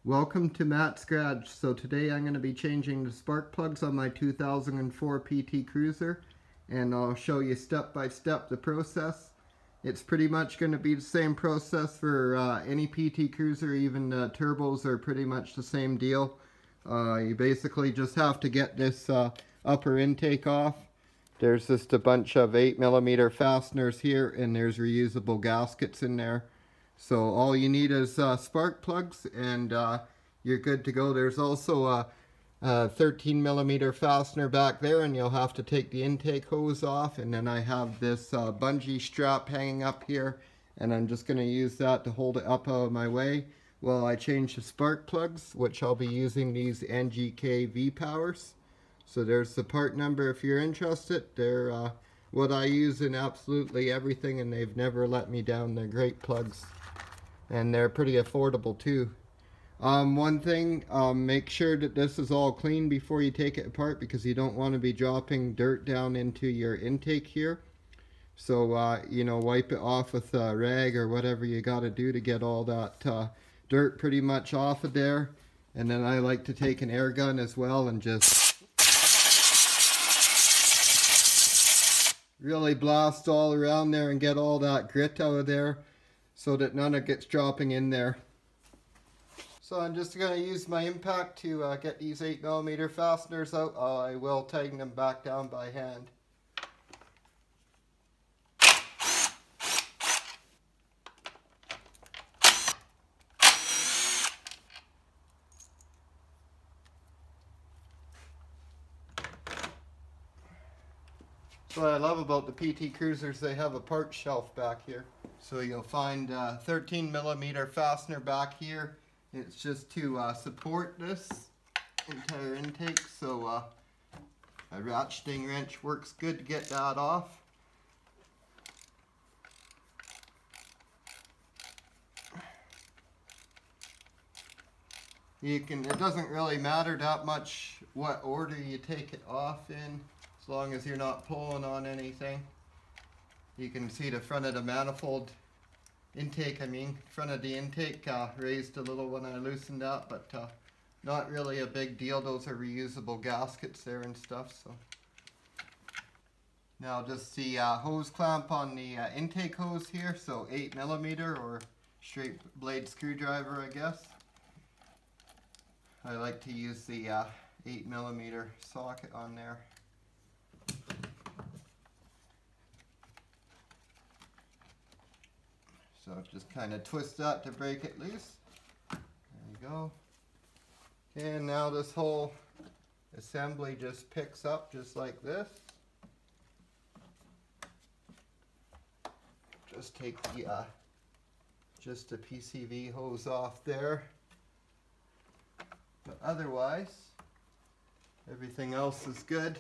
Welcome to Matt's Garage. So today I'm going to be changing the spark plugs on my 2004 PT Cruiser, and I'll show you step by step the process. It's pretty much going to be the same process for any PT Cruiser. Even the turbos are pretty much the same deal. You basically just have to get this upper intake off. There's just a bunch of 8mm fasteners here, and there's reusable gaskets in there. So all you need is spark plugs, and you're good to go. There's also a 13mm fastener back there, and you'll have to take the intake hose off. And then I have this bungee strap hanging up here, and I'm just going to use that to hold it up out of my way while I change the spark plugs, which I'll be using these NGK V-Powers. So there's the part number if you're interested. They're what I use in absolutely everything, and they've never let me down. They're great plugs, and they're pretty affordable too. One thing, make sure that this is all clean before you take it apart, because you don't want to be dropping dirt down into your intake here. So you know, wipe it off with a rag or whatever you got to do to get all that dirt pretty much off of there. And then I like to take an air gun as well and just really blast all around there and get all that grit out of there so that none of it gets dropping in there. So I'm just going to use my impact to get these 8mm fasteners out. I will tighten them back down by hand. What I love about the PT Cruisers, they have a part shelf back here. So you'll find a 13mm fastener back here. It's just to support this entire intake. So a ratcheting wrench works good to get that off. It doesn't really matter that much what order you take it off in, as long as you're not pulling on anything. You can see the front of the manifold intake, front of the intake raised a little when I loosened that, but not really a big deal. Those are reusable gaskets there and stuff. So now just the hose clamp on the intake hose here, so 8mm or straight blade screwdriver, I guess. I like to use the 8mm socket on there. So just kind of twist that to break it loose. There you go. And now this whole assembly just picks up just like this. Just take the just the PCV hose off there. But otherwise, everything else is good.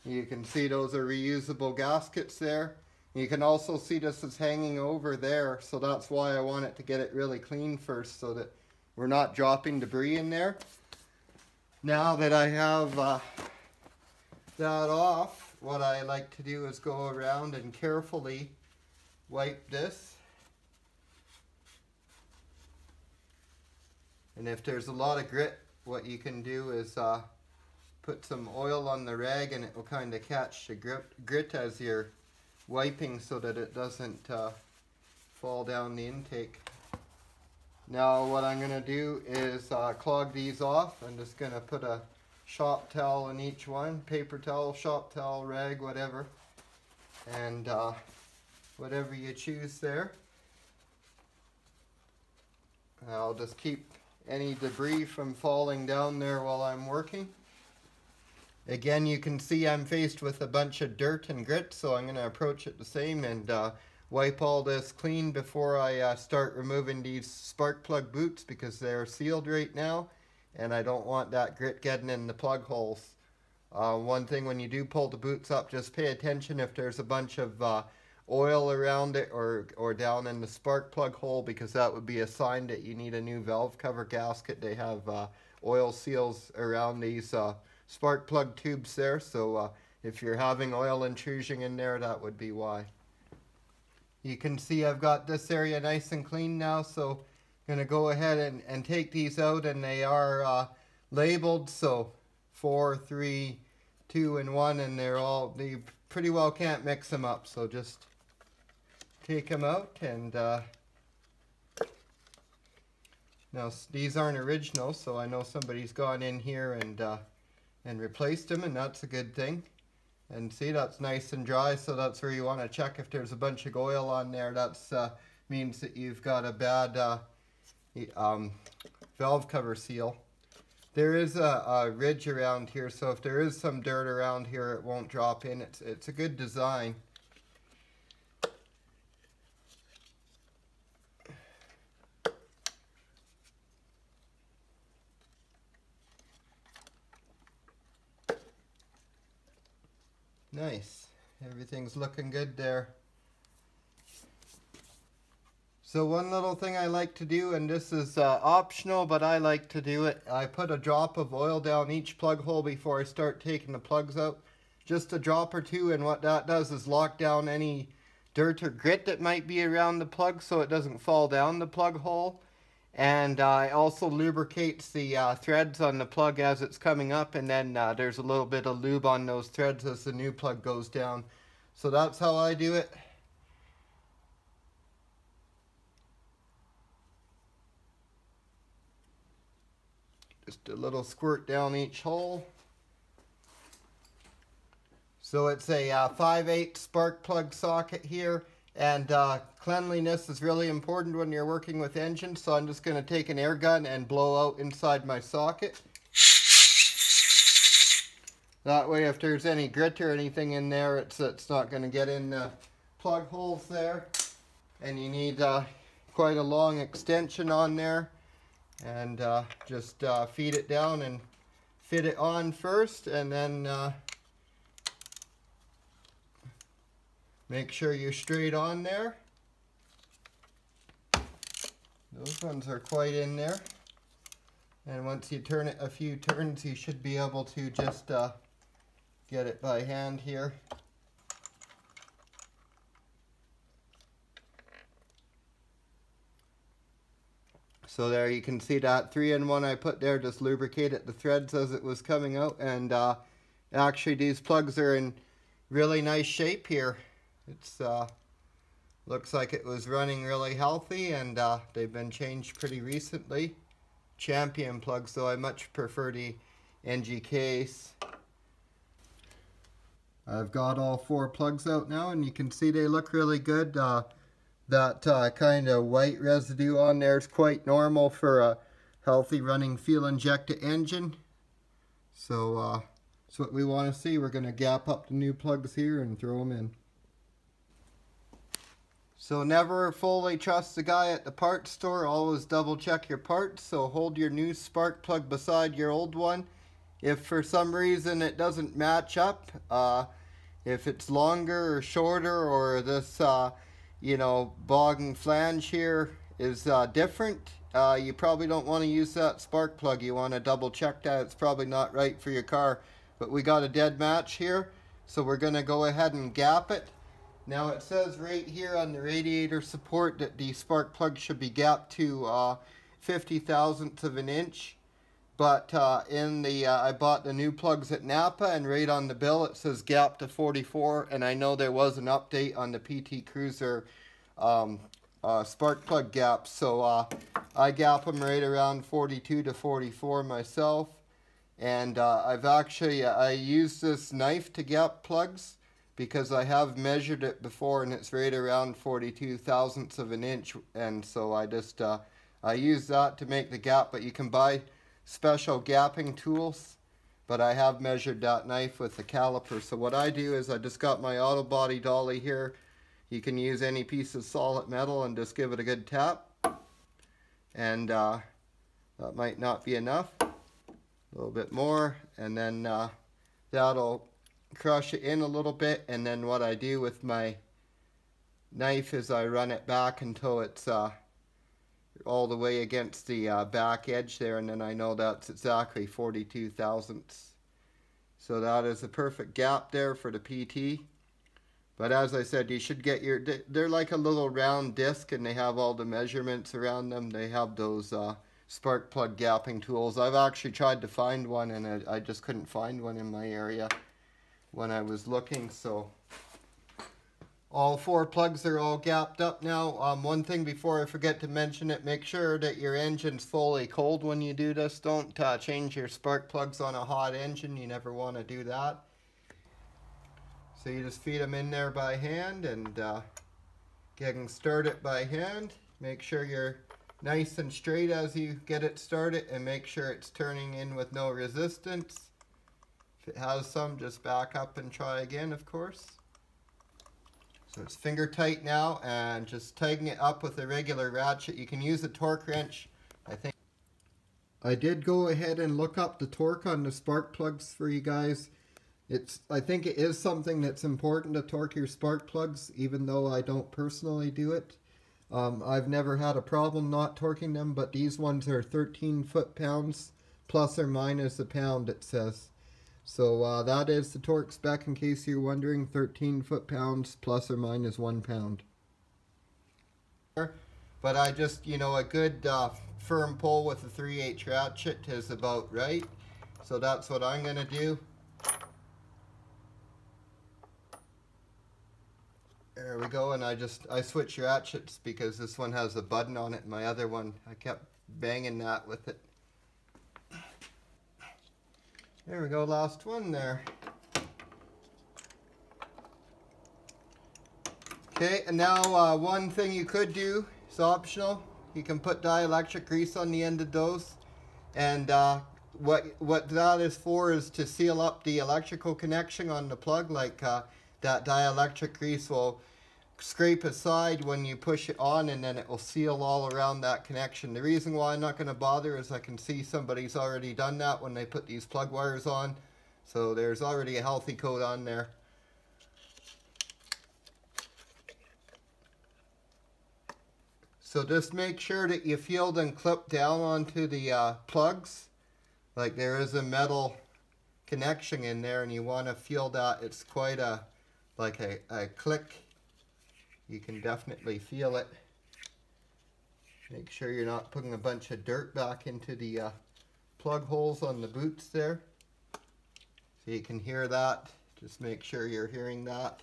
You can see those are reusable gaskets there. You can also see this is hanging over there, so that's why I want it to get it really clean first, so that we're not dropping debris in there. Now that I have that off, what I like to do is go around and carefully wipe this. And if there's a lot of grit, what you can do is put some oil on the rag, and it will kind of catch the grit as you're wiping, so that it doesn't fall down the intake. Now what I'm going to do is clog these off. I'm just going to put a shop towel in each one, paper towel, shop towel, rag, whatever, and whatever you choose there. I'll just keep any debris from falling down there while I'm working. Again, you can see I'm faced with a bunch of dirt and grit, so I'm going to approach it the same and wipe all this clean before I start removing these spark plug boots, because they're sealed right now and I don't want that grit getting in the plug holes. One thing, when you do pull the boots up, just pay attention if there's a bunch of oil around it or down in the spark plug hole, because that would be a sign that you need a new valve cover gasket. They have oil seals around these spark plug tubes there, so If you're having oil intrusion in there, that would be why. You can see I've got this area nice and clean now, so I'm going to go ahead and take these out, and they are labeled, so 4, 3, 2, and 1, and they pretty well can't mix them up, so just take them out. And now these aren't original, so I know somebody's gone in here and replaced them, and that's a good thing. And see, that's nice and dry, so that's where you want to check if there's a bunch of oil on there. That's means that you've got a bad valve cover seal. There is a ridge around here, so if there is some dirt around here, it won't drop in. It's a good design. Nice. Everything's looking good there. So one little thing I like to do, and this is optional, but I like to do it, I put a drop of oil down each plug hole before I start taking the plugs out. Just a drop or two, and what that does is lock down any dirt or grit that might be around the plug so it doesn't fall down the plug hole. And it also lubricates the threads on the plug as it's coming up, and then there's a little bit of lube on those threads as the new plug goes down. So that's how I do it. Just a little squirt down each hole. So it's a 5/8 spark plug socket here. And cleanliness is really important when you're working with engines, so I'm just going to take an air gun and blow out inside my socket. That way, if there's any grit or anything in there, it's not going to get in the plug holes there. And you need quite a long extension on there. And just feed it down and fit it on first, and then make sure you're straight on there. Those ones are quite in there. And once you turn it a few turns, you should be able to just get it by hand here. So there you can see that 3-in-1 I put there just lubricated the threads as it was coming out. And actually these plugs are in really nice shape here. It's looks like it was running really healthy, and they've been changed pretty recently. Champion plugs, though I much prefer the NGKs. I've got all 4 plugs out now, and you can see they look really good. That kind of white residue on there is quite normal for a healthy running fuel injected engine. So that's what we want to see. We're going to gap up the new plugs here and throw them in. So never fully trust the guy at the parts store. Always double check your parts. So hold your new spark plug beside your old one. If for some reason it doesn't match up, if it's longer or shorter, or this you know, bogging flange here is different, you probably don't want to use that spark plug. You want to double check that. It's probably not right for your car. But we got a dead match here, so we're going to go ahead and gap it. Now it says right here on the radiator support that the spark plug should be gapped to 50 thousandths of an inch. But I bought the new plugs at Napa, and right on the bill it says gap to 44. And I know there was an update on the PT Cruiser spark plug gaps, so I gap them right around 42 to 44 myself. And I use this knife to gap plugs, because I have measured it before and it's right around 42 thousandths of an inch, and so I just I use that to make the gap. But you can buy special gapping tools, but I have measured that knife with the caliper. So what I do is I just got my auto body dolly here. You can use any piece of solid metal and just give it a good tap, and that might not be enough. A little bit more, and then that'll crush it in a little bit. And then what I do with my knife is I run it back until it's all the way against the back edge there, and then I know that's exactly 42 thousandths. So that is a perfect gap there for the PT. But as I said, you should get your, they're like a little round disc and they have all the measurements around them. They have those spark plug gapping tools. I've actually tried to find one and I just couldn't find one in my area when I was looking. So all 4 plugs are all gapped up now. One thing before I forget to mention it, make sure that your engine's fully cold when you do this. Don't change your spark plugs on a hot engine. You never want to do that. So you just feed them in there by hand and getting started by hand. Make sure you're nice and straight as you get it started and make sure it's turning in with no resistance. If it has some, just back up and try again, of course. So it's finger tight now, and just tighten it up with a regular ratchet. You can use a torque wrench, I think. I did go ahead and look up the torque on the spark plugs for you guys. I think it is something that's important to torque your spark plugs, even though I don't personally do it. I've never had a problem not torquing them, but these ones are 13 foot-pounds, plus or minus a pound, it says. So that is the torque spec, in case you're wondering, 13 foot-pounds, plus or minus 1 pound. But I just, you know, a good firm pull with a 3/8 ratchet is about right. So that's what I'm going to do. There we go, and I switched ratchets because this one has a button on it, and my other one, I kept banging that with it. There we go, last one there. Okay, and now one thing you could do, is optional. You can put dielectric grease on the end of those, and what that is for is to seal up the electrical connection on the plug. Like that dielectric grease will scrape aside when you push it on, and then it will seal all around that connection. The reason why I'm not going to bother is I can see somebody's already done that when they put these plug wires on. So there's already a healthy coat on there. So just make sure that you field and clip down onto the plugs. Like there is a metal connection in there, and you want to feel that. It's quite a click. You can definitely feel it. Make sure you're not putting a bunch of dirt back into the plug holes on the boots there. So you can hear that. Just make sure you're hearing that.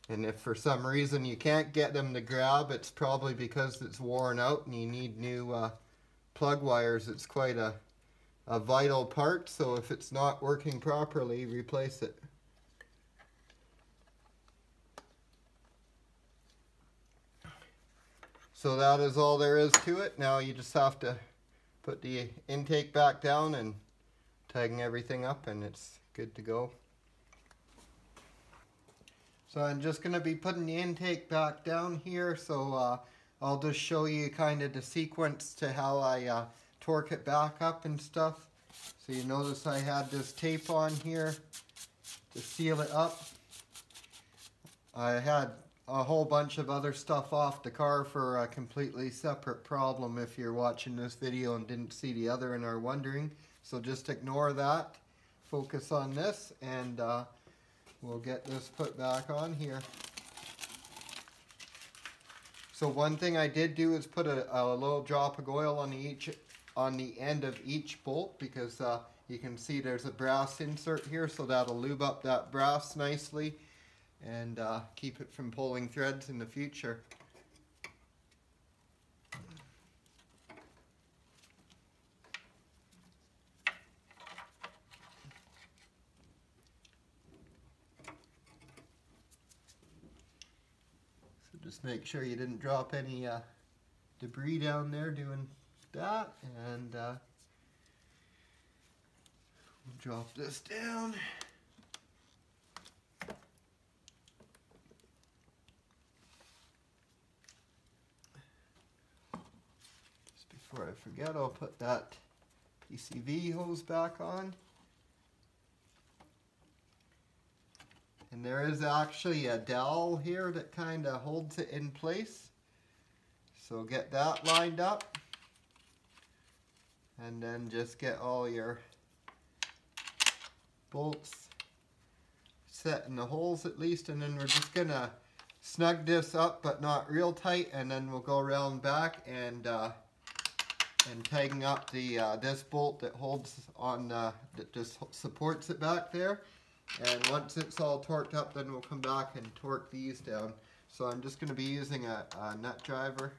And if for some reason you can't get them to grab, it's probably because it's worn out and you need new plug wires. It's quite a vital part, so if it's not working properly, replace it. So that is all there is to it. Now you just have to put the intake back down and tighten everything up, and it's good to go. So I'm just going to be putting the intake back down here, so I'll just show you kind of the sequence to how I torque it back up and stuff. So you notice I had this tape on here to seal it up. I had a whole bunch of other stuff off the car for a completely separate problem if you're watching this video and didn't see the other and are wondering. So just ignore that, focus on this, and we'll get this put back on here. So one thing I did do is put a little drop of oil on the end of each bolt, because you can see there's a brass insert here, so that'll lube up that brass nicely and keep it from pulling threads in the future. So just make sure you didn't drop any debris down there doing that, and we'll drop this down. Before I forget, I'll put that PCV hose back on. And there is actually a dowel here that kind of holds it in place. So get that lined up. and then just get all your bolts set in the holes at least, and then we're just gonna snug this up but not real tight, and then we'll go around back and tighten up the this bolt that holds on that just supports it back there. And once it's all torqued up, then we'll come back and torque these down. So I'm just going to be using a nut driver.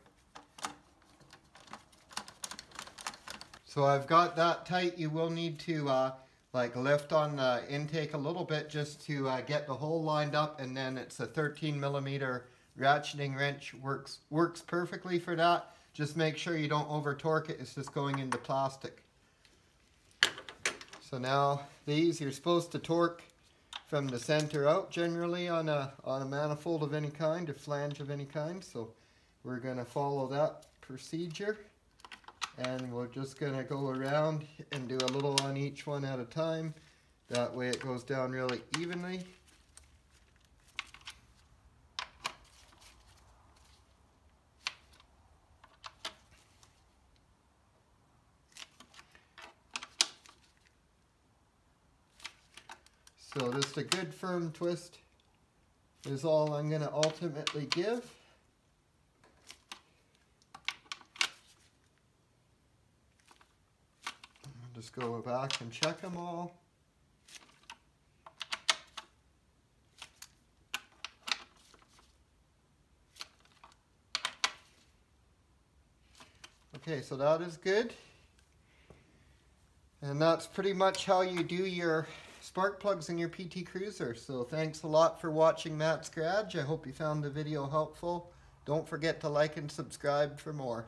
So I've got that tight. You will need to like lift on the intake a little bit just to get the hole lined up, and then it's a 13mm ratcheting wrench. Works perfectly for that. Just make sure you don't over torque it. It's just going into plastic. So now these you're supposed to torque from the center out generally on a manifold of any kind, a flange of any kind. So we're going to follow that procedure, and we're just going to go around and do a little on each one at a time. That way it goes down really evenly. So just a good firm twist is all I'm going to ultimately give. I'll just go back and check them all. Okay, so that is good. And that's pretty much how you do your spark plugs in your PT Cruiser. So thanks a lot for watching Matt's Garage. I hope you found the video helpful. Don't forget to like and subscribe for more.